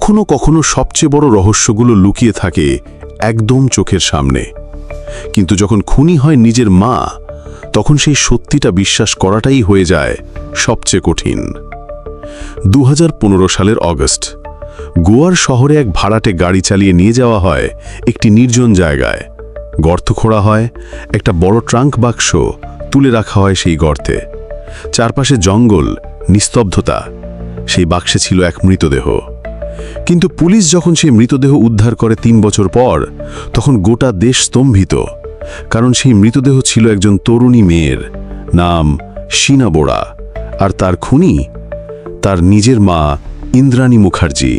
কখনো কখনো সবচেয়ে বড় রহস্যগুলো লুকিয়ে থাকে একদম চোখের সামনে, কিন্তু যখন খুনি হয় নিজের মা, তখন সেই সত্যিটা বিশ্বাস করাটাই হয়ে যায় সবচেয়ে কঠিন। 2015 সালের অগস্ট, গোয়ার শহরে এক ভাড়াটে গাড়ি চালিয়ে নিয়ে যাওয়া হয় একটি নির্জন জায়গায়। গর্ত খোঁড়া হয়, একটা বড় ট্রাঙ্ক বাক্স তুলে রাখা হয় সেই গর্তে। চারপাশে জঙ্গল, নিস্তব্ধতা। সেই বাক্সে ছিল এক মৃতদেহ। কিন্তু পুলিশ যখন সেই মৃতদেহ উদ্ধার করে 3 বছর পর, তখন গোটা দেশ স্তম্ভিত, কারণ সেই মৃতদেহ ছিল একজন তরুণী মেয়ের, নাম শীনা বোরা, আর তার খুনি তার নিজের মা ইন্দ্রাণী মুখার্জি।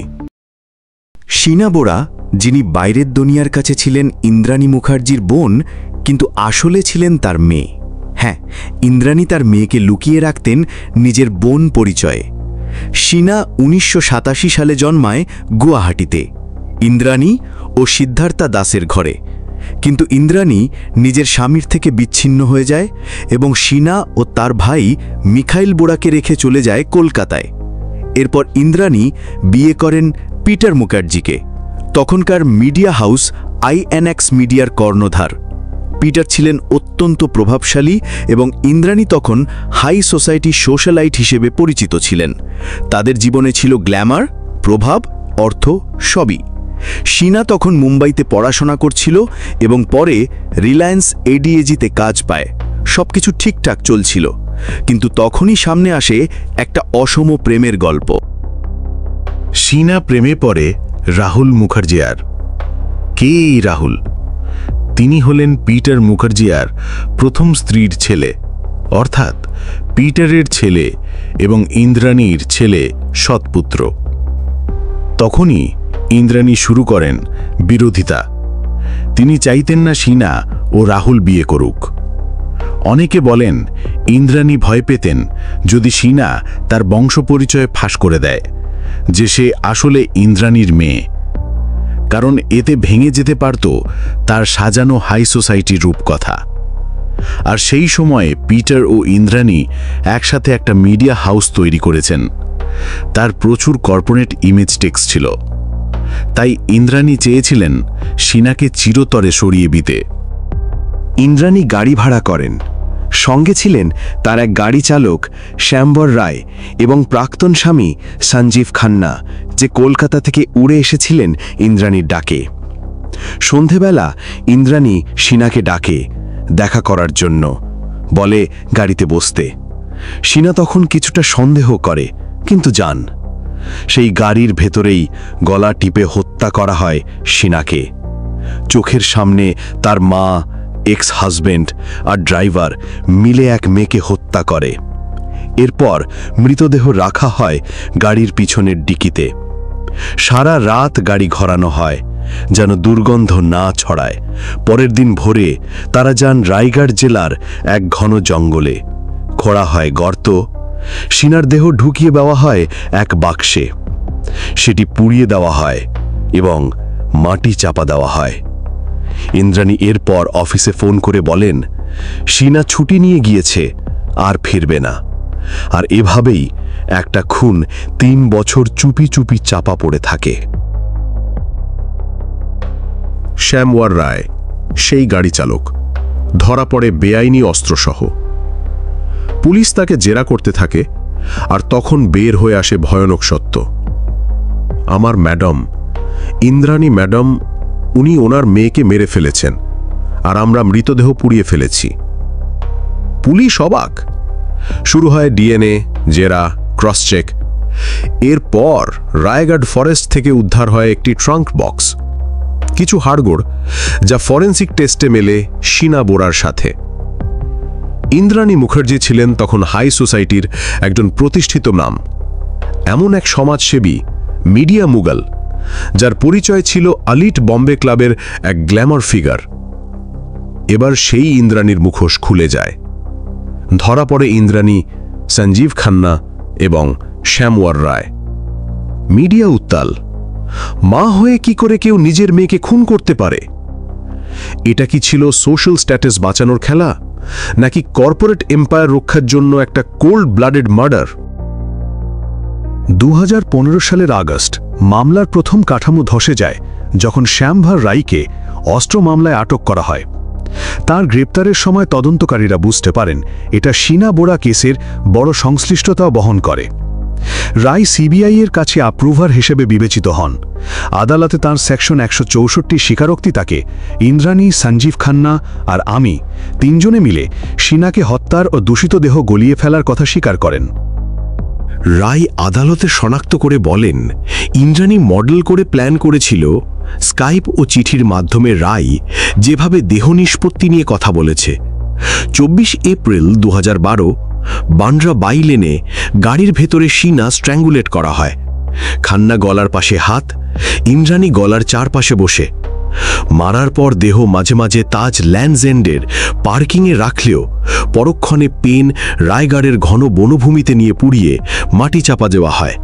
শীনা বোরা, যিনি বাইরের দুনিয়ার কাছে ছিলেন ইন্দ্রাণী মুখার্জির বোন, কিন্তু আসলে ছিলেন তার মেয়ে। হ্যাঁ, ইন্দ্রাণী তার মেয়েকে লুকিয়ে রাখতেন নিজের বোন পরিচয়ে। শীনা 1987 সালে জন্মায় গুয়াহাটিতে, ইন্দ্রাণী ও সিদ্ধার্থা দাসের ঘরে। কিন্তু ইন্দ্রাণী নিজের স্বামীর থেকে বিচ্ছিন্ন হয়ে যায় এবং শীনা ও তার ভাই মিখাইল বোরাকে রেখে চলে যায় কলকাতায়। এরপর ইন্দ্রাণী বিয়ে করেন পিটার মুখার্জিকে, তখনকার মিডিয়া হাউস আইএনএক্স মিডিয়ার কর্ণধার। পিটার ছিলেন অত্যন্ত প্রভাবশালী এবং ইন্দ্রাণী তখন হাই সোসাইটি সোশ্যালাইট হিসেবে পরিচিত ছিলেন। তাদের জীবনে ছিল গ্ল্যামার, প্রভাব, অর্থ সবই। শীনা তখন মুম্বাইতে পড়াশোনা করছিল এবং পরে রিলায়েন্স এডিএজিতে কাজ পায়। সবকিছু ঠিকঠাক চলছিল, কিন্তু তখনই সামনে আসে একটা অসম প্রেমের গল্প। শীনা প্রেমে পড়ে রাহুল মুখার্জিয়ার। কে এই রাহুল? তিনি হলেন পিটার মুখার্জিয়ার প্রথম স্ত্রীর ছেলে, অর্থাৎ পিটারের ছেলে এবং ইন্দ্রাণীর ছেলে সৎপুত্র। তখনই ইন্দ্রাণী শুরু করেন বিরোধিতা। তিনি চাইতেন না শীনা ও রাহুল বিয়ে করুক। অনেকে বলেন ইন্দ্রাণী ভয় পেতেন যদি শীনা তার বংশপরিচয় ফাঁস করে দেয় যে সে আসলে ইন্দ্রাণীর মেয়ে, কারণ এতে ভেঙে যেতে পারত তার সাজানো হাই সোসাইটির রূপকথা। আর সেই সময়ে পিটার ও ইন্দ্রাণী একসাথে একটা মিডিয়া হাউস তৈরি করেছেন। তার প্রচুর কর্পোরেট ইমেজ টেক্স ছিল, তাই ইন্দ্রাণী চেয়েছিলেন শীনাকে চিরতরে সরিয়ে দিতে। ইন্দ্রাণী গাড়ি ভাড়া করেন। সঙ্গে ছিলেন তার এক গাড়ি চালক শ্যামবর রায় এবং প্রাক্তন স্বামী সঞ্জীব খান্না, যে কলকাতা থেকে উড়ে এসেছিলেন ইন্দ্রাণীর ডাকে। সন্ধেবেলা ইন্দ্রাণী শীনাকে ডাকে দেখা করার জন্য, বলে গাড়িতে বসতে। শীনা তখন কিছুটা সন্দেহ করে, কিন্তু যান। সেই গাড়ির ভেতরেই গলা টিপে হত্যা করা হয় শীনাকে। চোখের সামনে তার মা, এক্স হাজব্যান্ড আর ড্রাইভার মিলে এক মেয়েকে হত্যা করে। এরপর মৃতদেহ রাখা হয় গাড়ির পিছনের ডিকিতে। সারা রাত গাড়ি ঘোরানো হয় যেন দুর্গন্ধ না ছড়ায়। পরের দিন ভোরে তারা যান রায়গড় জেলার এক ঘন জঙ্গলে। খোঁড়া হয় গর্ত, শীনার দেহ ঢুকিয়ে দেওয়া হয় এক বাক্সে। সেটি পুড়িয়ে দেওয়া হয় এবং মাটি চাপা দেওয়া হয়। ইন্দ্রাণী এরপর অফিসে ফোন করে বলেন শীনা ছুটি নিয়ে গিয়েছে, আর ফিরবে না। আর এভাবেই একটা খুন 3 বছর চুপি চুপি চাপা পড়ে থাকে। শ্যামওয়ার রায় সেই গাড়ি চালক, ধরা পড়ে বেআইনি অস্ত্রসহ। পুলিশ তাকে জেরা করতে থাকে, আর তখন বের হয়ে আসে ভয়ানক সত্য। আমার ম্যাডাম, ইন্দ্রাণী ম্যাডাম, উনি ওনার মেয়েকে মেরে ফেলেছেন, আর আমরা মৃতদেহ পুড়িয়ে ফেলেছি। পুলিশ অবাক। শুরু হয় ডিএনএ, জেরা, ক্রস চেক। এরপর রায়গড় ফরেস্ট থেকে উদ্ধার হয় একটি ট্রাঙ্ক বক্স, কিছু হাড়গোড়, যা ফরেন্সিক টেস্টে মেলে শীনা বোরার সাথে। ইন্দ্রাণী মুখার্জি ছিলেন তখন হাই সোসাইটির একজন প্রতিষ্ঠিত নাম, এমন এক সমাজসেবী, মিডিয়া মুগল, যার পরিচয় ছিল আলিট বম্বে ক্লাবের এক গ্ল্যামার ফিগার। এবার সেই ইন্দ্রাণীর মুখোশ খুলে যায়। ধরা পড়ে ইন্দ্রাণী, সঞ্জীব খান্না এবং শ্যামওয়ার রায়। মিডিয়া উত্তাল। মা হয়ে কি করে কেউ নিজের মেয়েকে খুন করতে পারে? এটা কি ছিল সোশ্যাল স্ট্যাটাস বাঁচানোর খেলা, নাকি কর্পোরেট এম্পায়ার রক্ষার জন্য একটা কোল্ড ব্লাডেড মার্ডার? 2015 সালের আগস্ট, মামলার প্রথম কাঠামো ধসে যায় যখন শ্যামভর রায়কে অস্ত্র মামলায় আটক করা হয়। তার গ্রেপ্তারের সময় তদন্তকারীরা বুঝতে পারেন এটা শীনা বোরা কেসের বড় সংশ্লিষ্টতা বহন করে। রায় সিবিআই এর কাছে অ্যাপ্রুভার হিসেবে বিবেচিত হন। আদালতে তাঁর সেকশন 164 স্বীকারোক্তি তাকে ইন্দ্রাণী, সঞ্জীব খান্না আর আমি তিনজনে মিলে শীনাকে হত্যার ও দূষিত দেহ গলিয়ে ফেলার কথা স্বীকার করেন। রায় আদালতে শনাক্ত করে বলেন, ইন্দ্রাণী মডেল করে প্ল্যান করেছিল। স্কাইপ ও চিঠির মাধ্যমে রায় যেভাবে দেহ নিষ্পত্তি নিয়ে কথা বলেছে। 24 এপ্রিল 2012 বান্দ্রা বাই লেনে গাড়ির ভেতরে শীনা স্ট্র্যাঙ্গুলেট করা হয়। খান্না গলার পাশে হাত, ইন্দ্রাণী গলার চারপাশে বসে। মারার পর দেহ মাঝে মাঝে তাজ ল্যান্ডস এন্ডের পার্কিংয়ে রাখলেও পরক্ষণে পেন রায়গড়ের ঘন বনভূমিতে নিয়ে পুড়িয়ে মাটি চাপা দেওয়া হয়।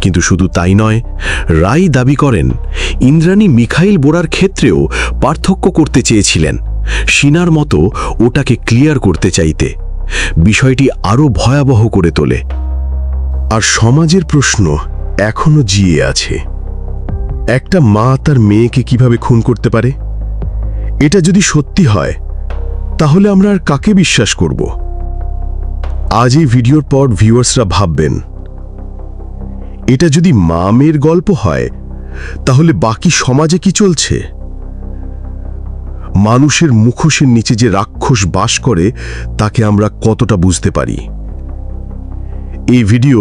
কিন্তু শুধু তাই নয়, রায় দাবি করেন ইন্দ্রাণী মিখাইল বোরার ক্ষেত্রেও পার্থক্য করতে চেয়েছিলেন, শীনার মতো ওটাকে ক্লিয়ার করতে চাইতে। বিষয়টি আরও ভয়াবহ করে তোলে। আর সমাজের প্রশ্ন এখনো জিয়ে আছে, একটা মা তার মেয়েকে কিভাবে খুন করতে পারে? এটা যদি সত্যি হয় তাহলে আমরা আর কাকে বিশ্বাস করব? আজ এই ভিডিওর পর ভিউয়ার্সরা ভাববেন, এটা যদি মা মেয়ের গল্প হয় তাহলে বাকি সমাজে কি চলছে? মানুষের মুখোশের নিচে যে রাক্ষস বাস করে তাকে আমরা কতটা বুঝতে পারি? এই ভিডিও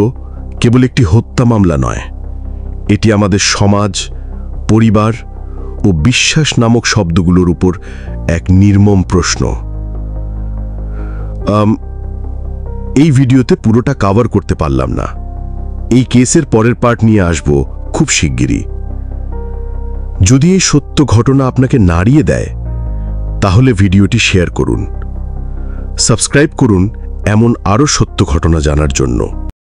কেবল একটি হত্যা মামলা নয়, এটি আমাদের সমাজ, পরিবার ও বিশ্বাস নামক শব্দগুলোর উপর এক নির্মম প্রশ্ন। এই ভিডিওতে পুরোটা কভার করতে পারলাম না। এই কেসের পরের পার্ট নিয়ে আসব খুব শিগগিরই। যদি এই সত্য ঘটনা আপনাকে নাড়িয়ে দেয় তাহলে ভিডিওটি শেয়ার করুন, সাবস্ক্রাইব করুন এমন আরও সত্য ঘটনা জানার জন্য।